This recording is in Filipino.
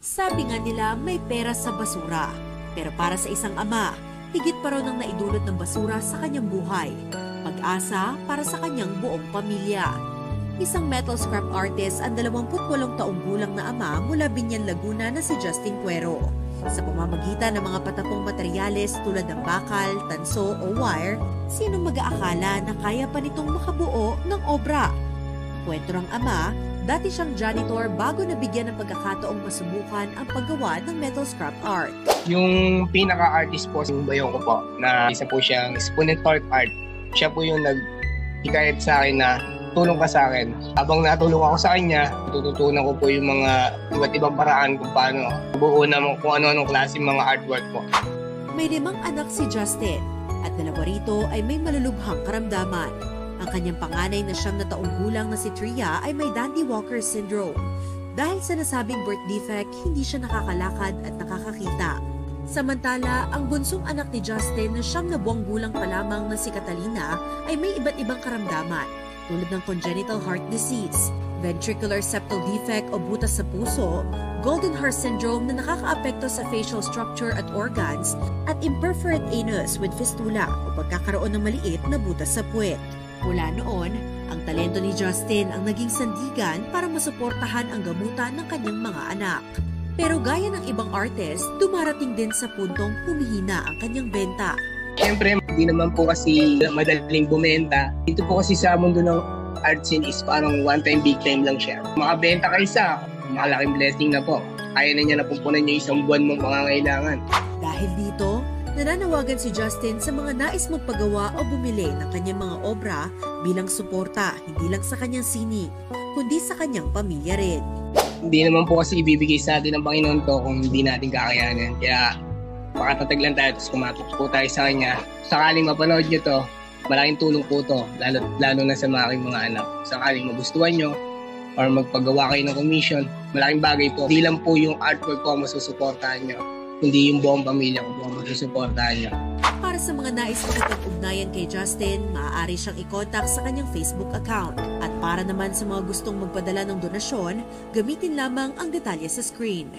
Sabi nga nila may pera sa basura. Pero para sa isang ama, higit pa raw ng naidulot ng basura sa kanyang buhay. Pag-asa para sa kanyang buong pamilya. Isang metal scrap artist ang 28 taong gulang na ama mula Binyan, Laguna na si Justin Cuero. Sa pamamagitan ng mga patapong materyales tulad ng bakal, tanso o wire, sino mag-aakala na kaya pa nitong makabuo ng obra? Kwento ng ama, dati siyang janitor bago nabigyan ng pagkakataong masubukan ang paggawa ng metal scrap art. Yung pinaka-artist po, yung bayo ko po, na isa po siyang exponent art. Siya po yung nag-hikayat sa akin na tulong ka sa akin. Habang natulong ako sa kanya, tututunan ko po yung mga iba't ibang paraan kung paano buo naman kung ano-anong klase mga artwork po. May 5 anak si Justin at 2 rito ay may malulubhang karamdaman. Ang kanyang panganay na 9 na taong gulang na si Tria ay may Dandy Walker syndrome. Dahil sa nasabing birth defect, hindi siya nakakalakad at nakakakita. Samantala, ang bunsong anak ni Justin na 9 na buwang gulang pa lamang na si Catalina ay may iba't ibang karamdaman tulad ng congenital heart disease, ventricular septal defect o butas sa puso, golden hair syndrome na nakakaapekto sa facial structure at organs, at imperforate anus with fistula o pagkakaroon ng maliit na butas sa puwet. Mula noon, ang talento ni Justin ang naging sandigan para masuportahan ang gamutan ng kanyang mga anak. Pero gaya ng ibang artist, dumarating din sa puntong humihina ang kanyang benta. Siyempre, hindi naman po kasi madaling bumenta. Dito po kasi sa mundo ng art scene is parang one-time, big-time lang siya. Makabenta ka isa, malaking blessing na po. Kaya na niya napupunan yung isang buwan mong pangangailangan. Dahil dito, nananawagan si Justin sa mga nais magpagawa o bumili ng kanyang mga obra bilang suporta, hindi lang sa kanyang sining, kundi sa kanyang pamilya rin. Hindi naman po kasi ibibigay sa atin ng Panginoon to kung hindi natin kakayanin. Kaya makatatag lang tayo, tapos kumatok po tayo sa kanya. Sakaling mapanood nyo to, malaking tulong po to, lalo na sa mga aking mga anak. Sakaling magustuhan nyo, or magpagawa kayo ng commission, malaking bagay po. Hindi lang po yung artwork ko ang masusuportahan nyo, kundi yung buong pamilya ko po ang masusuportahan nyo. Para sa mga nais makipag-ugnayan kay Justin, maaari siyang i-contact sa kanyang Facebook account. At para naman sa mga gustong magpadala ng donasyon, gamitin lamang ang detalye sa screen.